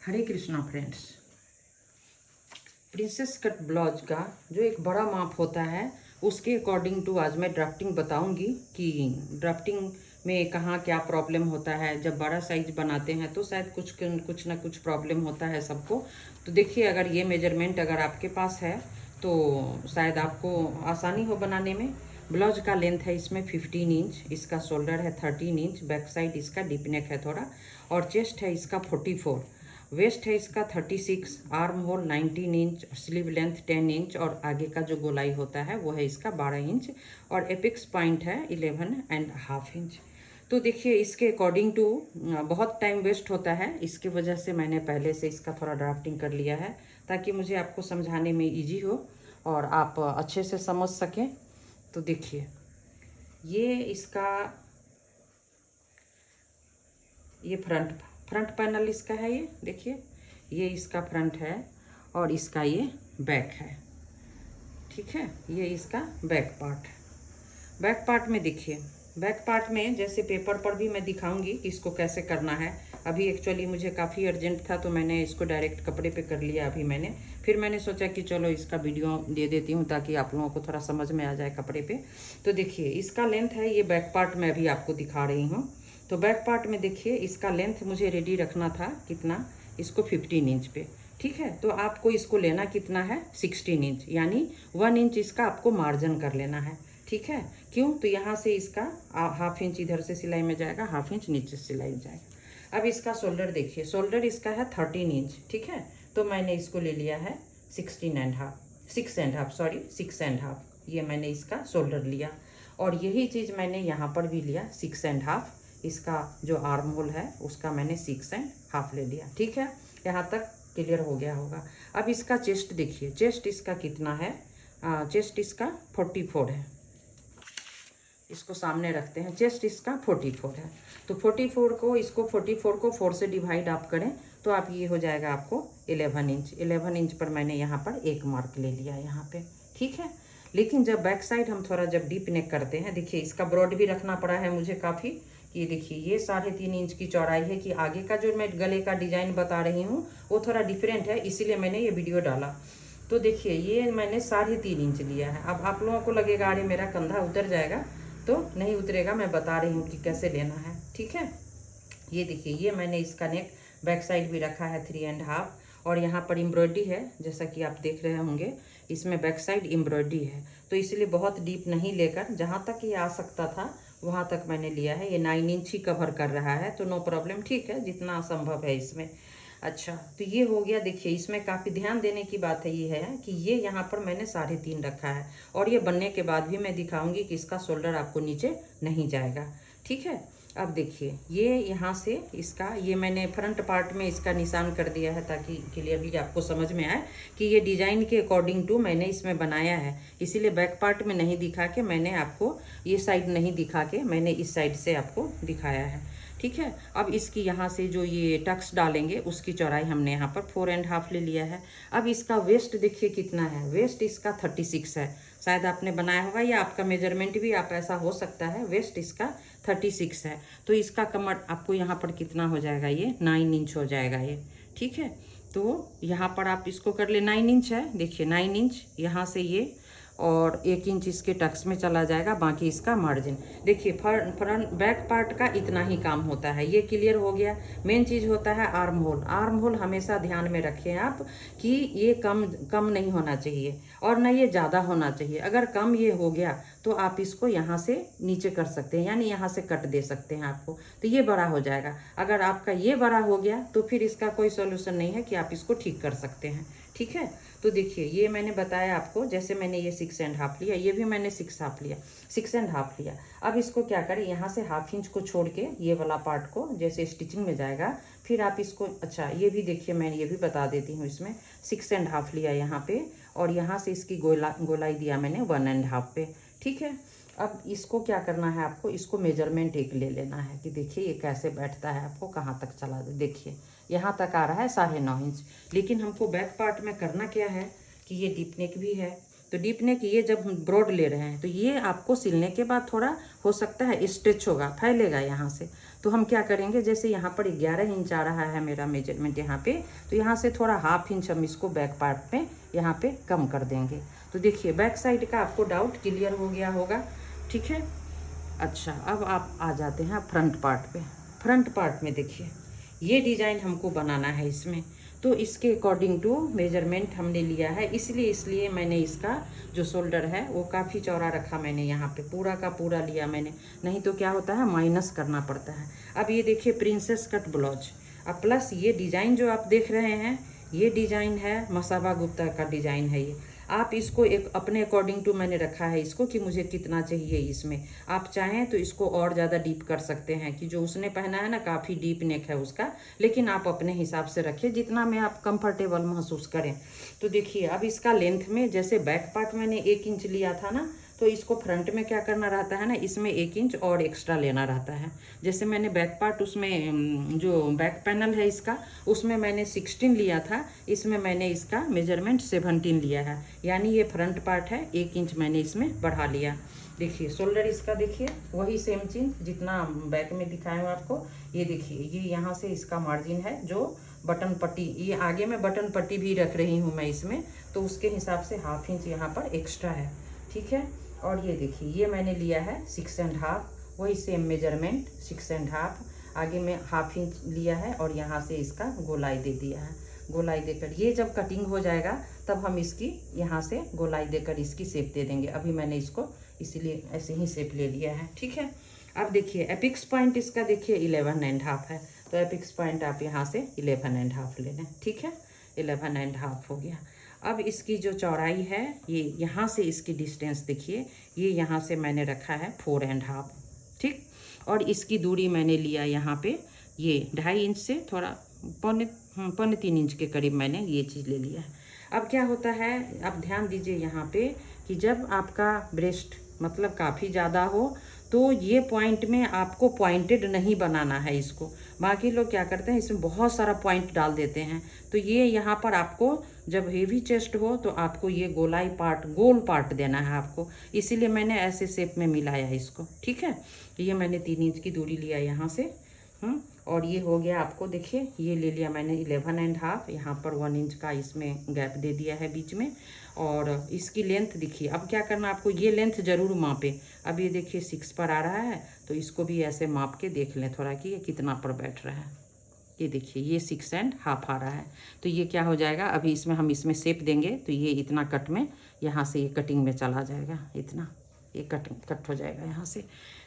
हरे Krishna friends. Princess cut blouse का जो एक बड़ा माप होता है उसके अकॉर्डिंग टू आज मैं ड्राफ्टिंग बताऊंगी कि ड्राफ्टिंग में कहाँ क्या प्रॉब्लम होता है। जब बड़ा साइज बनाते हैं तो शायद कुछ ना कुछ प्रॉब्लम होता है सबको। तो देखिए, अगर ये मेजरमेंट अगर आपके पास है तो शायद आपको आसानी हो बनाने में। ब्लाउज का लेंथ है इसमें 15 इंच, इसका शोल्डर है 13 इंच, बैक साइड इसका डीप नेक है थोड़ा, और चेस्ट है इसका 44, वेस्ट है इसका 36, arm hole 19 inch, sleeve length 10 inch, और आगे का जो गोलाई होता है वो है इसका 12 इंच, और एपिक्स पॉइंट है 11.5 इंच। तो देखिए, इसके अकॉर्डिंग टू बहुत टाइम वेस्ट होता है, इसके वजह से मैंने पहले से इसका थोड़ा ड्राफ्टिंग कर लिया है ताकि मुझे आपको समझाने में इजी हो और आप अच्छे से समझ सकें। तो देखिए, ये इसका ये फ्रंट पैनल इसका है। ये देखिए, ये इसका फ्रंट है और इसका ये बैक है। ठीक है, ये इसका बैक पार्ट है। बैक पार्ट में देखिए, बैक पार्ट में जैसे पेपर पर भी मैं दिखाऊंगी कि इसको कैसे करना है। अभी एक्चुअली मुझे काफ़ी अर्जेंट था तो मैंने इसको डायरेक्ट कपड़े पे कर लिया अभी मैंने। फिर मैंने सोचा कि चलो इसका वीडियो दे देती हूँ ताकि आप लोगों को थोड़ा समझ में आ जाए कपड़े पे। तो देखिए, इसका लेंथ है, ये बैक पार्ट में अभी आपको दिखा रही हूँ। तो बैक पार्ट में देखिए, इसका लेंथ मुझे रेडी रखना था कितना, इसको 15 इंच पे। ठीक है, तो आपको इसको लेना कितना है 16 इंच, यानी 1 इंच इसका आपको मार्जिन कर लेना है। ठीक है, क्यों? तो यहाँ से इसका हाफ इंच इधर से सिलाई में जाएगा, हाफ इंच नीचे सिलाई में जाएगा। अब इसका शोल्डर देखिए, शोल्डर इसका है 13 इंच। ठीक है, तो मैंने इसको ले लिया है 6.5, ये मैंने इसका शोल्डर लिया। और यही चीज़ मैंने यहाँ पर भी लिया 6.5, इसका जो आर्म होल है उसका मैंने 6.5 ले लिया। ठीक है, यहाँ तक क्लियर हो गया होगा। अब इसका चेस्ट देखिए, चेस्ट इसका कितना है, चेस्ट इसका 44 है। इसको सामने रखते हैं, चेस्ट इसका 44 है। तो 44 को 4 से डिवाइड आप करें तो आप ये हो जाएगा आपको 11 इंच। 11 इंच पर मैंने यहाँ पर एक मार्क ले लिया यहाँ पे। ठीक है, लेकिन जब बैक साइड हम थोड़ा जब डीप नेक करते हैं, देखिए इसका ब्रॉड भी रखना पड़ा है मुझे काफ़ी। ये देखिए, ये 3.5 इंच की चौड़ाई है कि आगे का जो मैं गले का डिजाइन बता रही हूँ वो थोड़ा डिफरेंट है, इसीलिए मैंने ये वीडियो डाला। तो देखिए, ये मैंने 3.5 इंच लिया है। अब आप लोगों को लगेगा अरे मेरा कंधा उतर जाएगा, तो नहीं उतरेगा, मैं बता रही हूँ कि कैसे लेना है। ठीक है, ये देखिए, ये मैंने इसका नेक बैक साइड भी रखा है 3.5, और यहाँ पर एम्ब्रॉयडरी है जैसा कि आप देख रहे होंगे, इसमें बैक साइड एम्ब्रॉयडरी है। तो इसलिए बहुत डीप नहीं लेकर जहाँ तक ये आ सकता था वहाँ तक मैंने लिया है। ये 9 इंच ही कवर कर रहा है तो नो प्रॉब्लम, ठीक है, जितना संभव है इसमें। अच्छा, तो ये हो गया। देखिए, इसमें काफ़ी ध्यान देने की बात है, ये है कि ये यहाँ पर मैंने 3.5 रखा है, और ये बनने के बाद भी मैं दिखाऊंगी कि इसका शोल्डर आपको नीचे नहीं जाएगा। ठीक है, अब देखिए, ये यहाँ से इसका ये मैंने फ्रंट पार्ट में इसका निशान कर दिया है ताकि क्लियरली आपको समझ में आए कि ये डिज़ाइन के अकॉर्डिंग टू मैंने इसमें बनाया है। इसीलिए बैक पार्ट में नहीं दिखा के मैंने आपको ये साइड नहीं दिखा के मैंने इस साइड से आपको दिखाया है। ठीक है, अब इसकी यहाँ से जो ये टक्स डालेंगे उसकी चौड़ाई हमने यहाँ पर 4.5 ले लिया है। अब इसका वेस्ट देखिए कितना है, वेस्ट इसका 36 है। शायद आपने बनाया होगा या आपका मेजरमेंट भी आप ऐसा हो सकता है। वेस्ट इसका 36 है, तो इसका कमर आपको यहाँ पर कितना हो जाएगा, ये 9 इंच हो जाएगा ये। ठीक है, तो यहाँ पर आप इसको कर ले, 9 इंच है, देखिए 9 इंच यहाँ से ये, और 1 इंच इसके टक्स में चला जाएगा, बाकी इसका मार्जिन। देखिए, फ्रंट बैक पार्ट का इतना ही काम होता है, ये क्लियर हो गया। मेन चीज़ होता है आर्म होल। आर्म होल हमेशा ध्यान में रखें आप कि ये कम नहीं होना चाहिए और ना ये ज़्यादा होना चाहिए। अगर कम ये हो गया तो आप इसको यहाँ से नीचे कर सकते हैं, यानी यहाँ से कट दे सकते हैं आपको, तो ये बड़ा हो जाएगा। अगर आपका ये बड़ा हो गया तो फिर इसका कोई सोल्यूशन नहीं है कि आप इसको ठीक कर सकते हैं। ठीक है, तो देखिए, ये मैंने बताया आपको, जैसे मैंने ये 6.5 लिया, ये भी मैंने 6.5 लिया। अब इसको क्या करें, यहाँ से हाफ इंच को छोड़ के ये वाला पार्ट को जैसे स्टिचिंग में जाएगा, फिर आप इसको, अच्छा ये भी देखिए, मैं ये भी बता देती हूँ, इसमें 6.5 लिया यहाँ पे, और यहाँ से इसकी गोलाई दिया मैंने 1.5 पे। ठीक है, अब इसको क्या करना है आपको, इसको मेजरमेंट एक ले लेना है कि देखिए ये कैसे बैठता है, आपको कहाँ तक चला दे। देखिए, यहाँ तक आ रहा है 9.5 इंच, लेकिन हमको बैक पार्ट में करना क्या है कि ये डीप नेक भी है, तो डीप नेक ये जब हम ब्रॉड ले रहे हैं तो ये आपको सिलने के बाद थोड़ा हो सकता है स्ट्रेच होगा, फैलेगा यहाँ से। तो हम क्या करेंगे, जैसे यहाँ पर 11 इंच आ रहा है मेरा मेजरमेंट यहाँ पे, तो यहाँ से थोड़ा ½ इंच हम इसको बैक पार्ट में यहाँ पे कम कर देंगे। तो देखिए बैक साइड का आपको डाउट क्लियर हो गया होगा, ठीक है। अच्छा, अब आप आ जाते हैं फ्रंट पार्ट पे। फ्रंट पार्ट में देखिए ये डिज़ाइन हमको बनाना है इसमें, तो इसके अकॉर्डिंग टू मेजरमेंट हमने लिया है, इसलिए मैंने इसका जो शोल्डर है वो काफ़ी चौड़ा रखा मैंने, यहाँ पे पूरा का पूरा लिया मैंने, नहीं तो क्या होता है माइनस करना पड़ता है। अब ये देखिए प्रिंसेस कट ब्लाउज, अब प्लस ये डिज़ाइन जो आप देख रहे हैं ये डिज़ाइन है मसाबा गुप्ता का डिज़ाइन है ये। आप इसको एक अपने अकॉर्डिंग टू मैंने रखा है इसको कि मुझे कितना चाहिए इसमें। आप चाहें तो इसको और ज़्यादा डीप कर सकते हैं, कि जो उसने पहना है ना काफ़ी डीप नेक है उसका, लेकिन आप अपने हिसाब से रखिए जितना में आप कंफर्टेबल महसूस करें। तो देखिए अब इसका लेंथ में जैसे बैक पार्ट मैंने 1 इंच लिया था ना, तो इसको फ्रंट में क्या करना रहता है ना, इसमें 1 इंच और एक्स्ट्रा लेना रहता है। जैसे मैंने बैक पार्ट उसमें जो बैक पैनल है इसका उसमें मैंने 16 लिया था, इसमें मैंने इसका मेजरमेंट 17 लिया है, यानी ये फ्रंट पार्ट है 1 इंच मैंने इसमें बढ़ा लिया। देखिए शोल्डर इसका देखिए वही सेम चीज़ जितना बैक में दिखाया हूँ आपको। ये देखिए ये यहाँ से इसका मार्जिन है जो बटन पट्टी, ये आगे में बटन पट्टी भी रख रही हूँ मैं इसमें, तो उसके हिसाब से ½ इंच यहाँ पर एक्स्ट्रा है, ठीक है। और ये देखिए ये मैंने लिया है 6.5, वही सेम मेजरमेंट 6.5, आगे में ½ इंच लिया है और यहाँ से इसका गोलाई दे दिया है। गोलाई देकर ये जब कटिंग हो जाएगा तब हम इसकी यहाँ से गोलाई देकर इसकी शेप दे देंगे। अभी मैंने इसको इसीलिए ऐसे ही शेप ले लिया है, ठीक है। अब देखिए एपिक्स पॉइंट इसका देखिए 11.5 है, तो एपिक्स पॉइंट आप यहाँ से 11.5 ले लें, ठीक है। 11.5 हो गया। अब इसकी जो चौड़ाई है ये यहाँ से इसकी डिस्टेंस देखिए, ये यहाँ से मैंने रखा है 4.5, ठीक। और इसकी दूरी मैंने लिया यहाँ पे ये 2.5 इंच से थोड़ा पौने 3 इंच के करीब मैंने ये चीज़ ले लिया है। अब क्या होता है, आप ध्यान दीजिए यहाँ पे कि जब आपका ब्रेस्ट मतलब काफ़ी ज़्यादा हो तो ये पॉइंट में आपको पॉइंटेड नहीं बनाना है इसको। बाकी लोग क्या करते हैं इसमें बहुत सारा पॉइंट डाल देते हैं, तो ये यहाँ पर आपको जब हेवी चेस्ट हो तो आपको ये गोलाई पार्ट गोल पार्ट देना है आपको, इसीलिए मैंने ऐसे शेप में मिलाया है इसको, ठीक है। ये मैंने 3 इंच की दूरी लिया यहाँ से, और ये हो गया आपको देखिए ये ले लिया मैंने 11.5, यहाँ पर 1 इंच का इसमें गैप दे दिया है बीच में। और इसकी लेंथ देखिए, अब क्या करना आपको, ये लेंथ ज़रूर मापे। अब ये देखिए 6 पर आ रहा है, तो इसको भी ऐसे माप के देख लें थोड़ा कि ये कितना पर बैठ रहा है। ये देखिए ये 6.5 आ रहा है, तो ये क्या हो जाएगा, अभी इसमें हम इसमें शेप देंगे तो ये इतना कट में यहाँ से ये कटिंग में चला जाएगा, इतना ये कट हो जाएगा यहाँ से।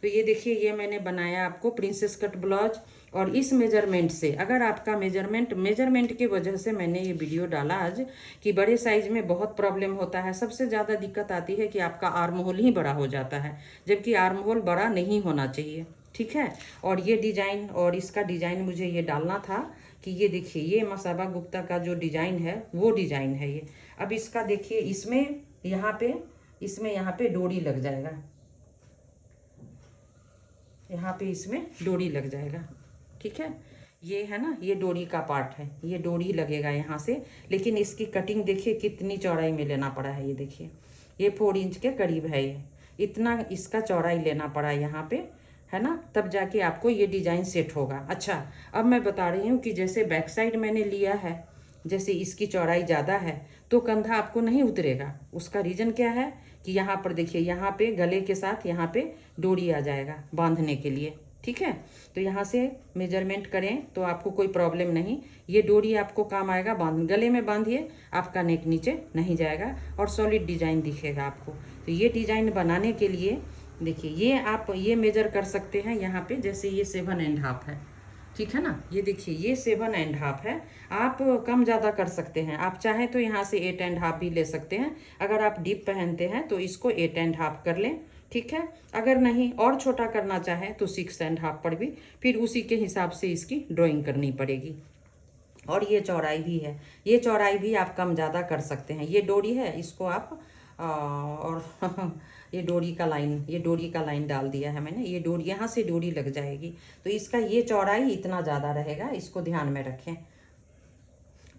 तो ये देखिए ये मैंने बनाया आपको प्रिंसेस कट ब्लाउज। और इस मेजरमेंट से अगर आपका मेजरमेंट की वजह से मैंने ये वीडियो डाला आज कि बड़े साइज में बहुत प्रॉब्लम होता है। सबसे ज़्यादा दिक्कत आती है कि आपका आर्म होल ही बड़ा हो जाता है, जबकि आर्म होल बड़ा नहीं होना चाहिए, ठीक है। और ये डिज़ाइन और इसका डिज़ाइन मुझे ये डालना था कि ये देखिए ये मसाबा गुप्ता का जो डिज़ाइन है वो डिज़ाइन है ये। अब इसका देखिए इसमें यहाँ पे डोरी लग जाएगा, यहाँ पे इसमें डोरी लग जाएगा, ठीक है। ये है ना, ये डोरी का पार्ट है, ये डोरी लगेगा यहाँ से। लेकिन इसकी कटिंग देखिए कितनी चौड़ाई में लेना पड़ा है, ये देखिए ये 4 इंच के करीब है, ये इतना इसका चौड़ाई लेना पड़ा यहाँ पे, है ना, तब जाके आपको ये डिज़ाइन सेट होगा। अच्छा अब मैं बता रही हूँ कि जैसे बैक साइड मैंने लिया है, जैसे इसकी चौड़ाई ज़्यादा है तो कंधा आपको नहीं उतरेगा। उसका रीज़न क्या है कि यहाँ पर देखिए यहाँ पे गले के साथ यहाँ पे डोरी आ जाएगा बांधने के लिए, ठीक है। तो यहाँ से मेजरमेंट करें तो आपको कोई प्रॉब्लम नहीं, ये डोरी आपको काम आएगा, गले में बांधिए, आपका नेक नीचे नहीं जाएगा और सॉलिड डिज़ाइन दिखेगा आपको। तो ये डिज़ाइन बनाने के लिए देखिए ये आप ये मेजर कर सकते हैं यहाँ पे, जैसे ये 7.5 है, ठीक है ना। ये देखिए ये 7.5 है, आप कम ज़्यादा कर सकते हैं, आप चाहें तो यहाँ से 8.5 भी ले सकते हैं। अगर आप डीप पहनते हैं तो इसको 8.5 कर लें, ठीक है। अगर नहीं और छोटा करना चाहें तो 6.5 पर भी फिर उसी के हिसाब से इसकी ड्राइंग करनी पड़ेगी। और ये चौड़ाई भी है, ये चौड़ाई भी आप कम ज़्यादा कर सकते हैं। ये डोरी है, इसको आप और ये डोरी का लाइन डाल दिया है मैंने, ये डोरी यहाँ से डोरी लग जाएगी, तो इसका ये चौड़ाई इतना ज़्यादा रहेगा, इसको ध्यान में रखें।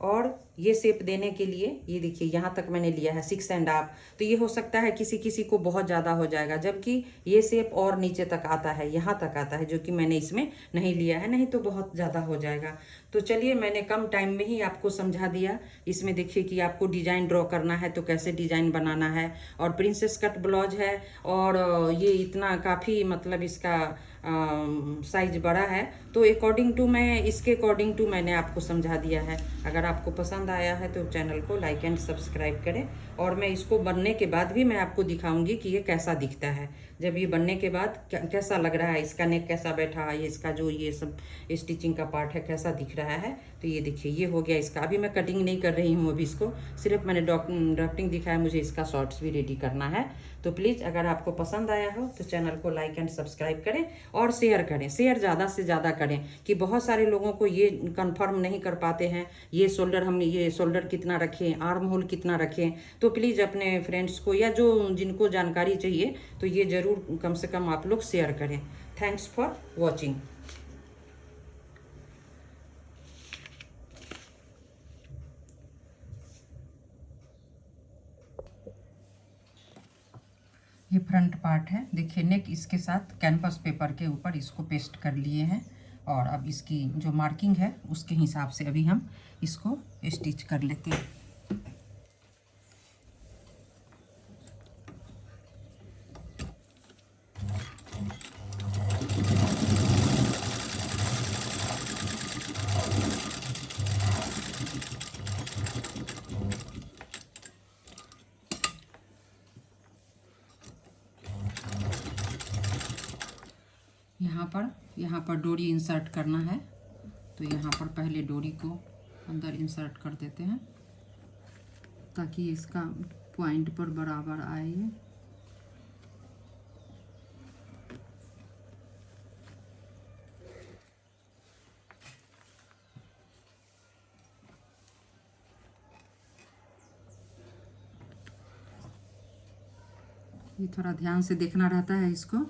और ये शेप देने के लिए ये देखिए यहाँ तक मैंने लिया है 6.5। तो ये हो सकता है किसी किसी को बहुत ज़्यादा हो जाएगा, जबकि ये शेप और नीचे तक आता है, यहाँ तक आता है, जो कि मैंने इसमें नहीं लिया है, नहीं तो बहुत ज़्यादा हो जाएगा। तो चलिए मैंने कम टाइम में ही आपको समझा दिया। इसमें देखिए कि आपको डिज़ाइन ड्रॉ करना है तो कैसे डिज़ाइन बनाना है, और प्रिंसेस कट ब्लाउज है, और ये इतना काफ़ी मतलब इसका साइज बड़ा है, तो अकॉर्डिंग टू मैं इसके अकॉर्डिंग टू मैंने आपको समझा दिया है। अगर आपको पसंद आया है तो चैनल को लाइक एंड सब्सक्राइब करें, और मैं इसको बनने के बाद भी मैं आपको दिखाऊंगी कि ये कैसा दिखता है। जब ये बनने के बाद कैसा लग रहा है, इसका नेक कैसा बैठा है, इसका जो ये सब स्टिचिंग का पार्ट है कैसा दिख रहा है। तो ये देखिए ये हो गया इसका। अभी मैं कटिंग नहीं कर रही हूँ, अभी इसको सिर्फ मैंने ड्राफ्टिंग दिखाया, मुझे इसका शॉर्ट्स भी रेडी करना है। तो प्लीज़ अगर आपको पसंद आया हो तो चैनल को लाइक एंड सब्सक्राइब करें और शेयर करें, शेयर ज़्यादा से ज़्यादा करें, कि बहुत सारे लोगों को ये कंफर्म नहीं कर पाते हैं ये शोल्डर कितना रखें, आर्म होल कितना रखें। तो प्लीज़ अपने फ्रेंड्स को या जो जिनको जानकारी चाहिए तो ये ज़रूर कम से कम आप लोग शेयर करें। Thanks for watching. ये फ्रंट पार्ट है, देखिए नेक इसके साथ कैनवस पेपर के ऊपर इसको पेस्ट कर लिए हैं, और अब इसकी जो मार्किंग है उसके हिसाब से अभी हम इसको स्टिच कर लेते हैं। यहाँ पर डोरी इंसर्ट करना है, तो यहाँ पर पहले डोरी को अंदर इंसर्ट कर देते हैं ताकि इसका पॉइंट पर बराबर आए। ये थोड़ा ध्यान से देखना रहता है इसको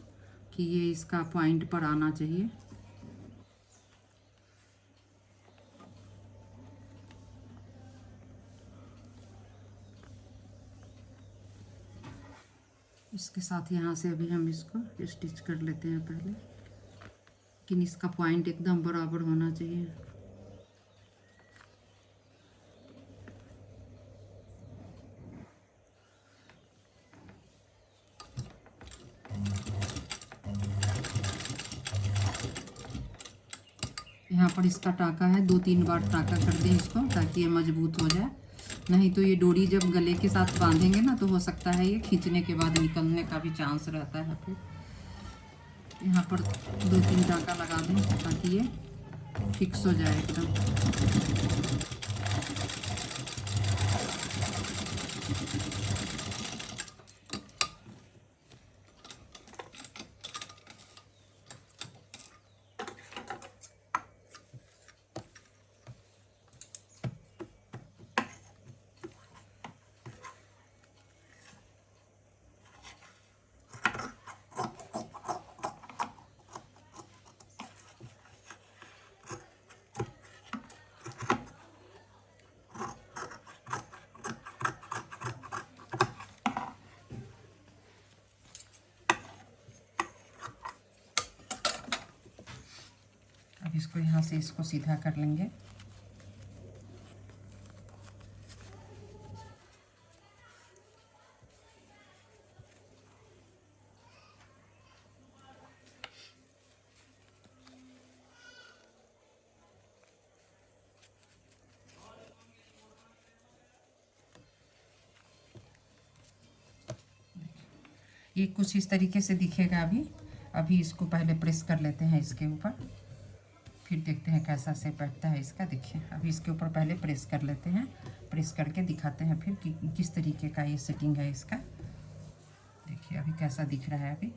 कि ये इसका पॉइंट पर आना चाहिए। इसके साथ यहाँ से अभी हम इसको स्टिच कर लेते हैं पहले, लेकिन इसका पॉइंट एकदम बराबर होना चाहिए। यहाँ पर इसका टाका है, 2-3 बार टाका कर दें इसको ताकि ये मजबूत हो जाए, नहीं तो ये डोरी जब गले के साथ बांधेंगे ना तो हो सकता है ये खींचने के बाद निकलने का भी चांस रहता है। फिर यहाँ पर 2-3 टाका लगा दें ताकि ये फिक्स हो जाए एकदम। अब इसको यहाँ से इसको सीधा कर लेंगे। ये कुछ इस तरीके से दिखेगा। अभी इसको पहले प्रेस कर लेते हैं इसके ऊपर, फिर देखते हैं कैसा से बैठता है इसका। देखिए अभी इसके ऊपर पहले प्रेस कर लेते हैं, प्रेस करके दिखाते हैं फिर कि किस तरीके का ये सेटिंग है इसका। देखिए अभी कैसा दिख रहा है। अभी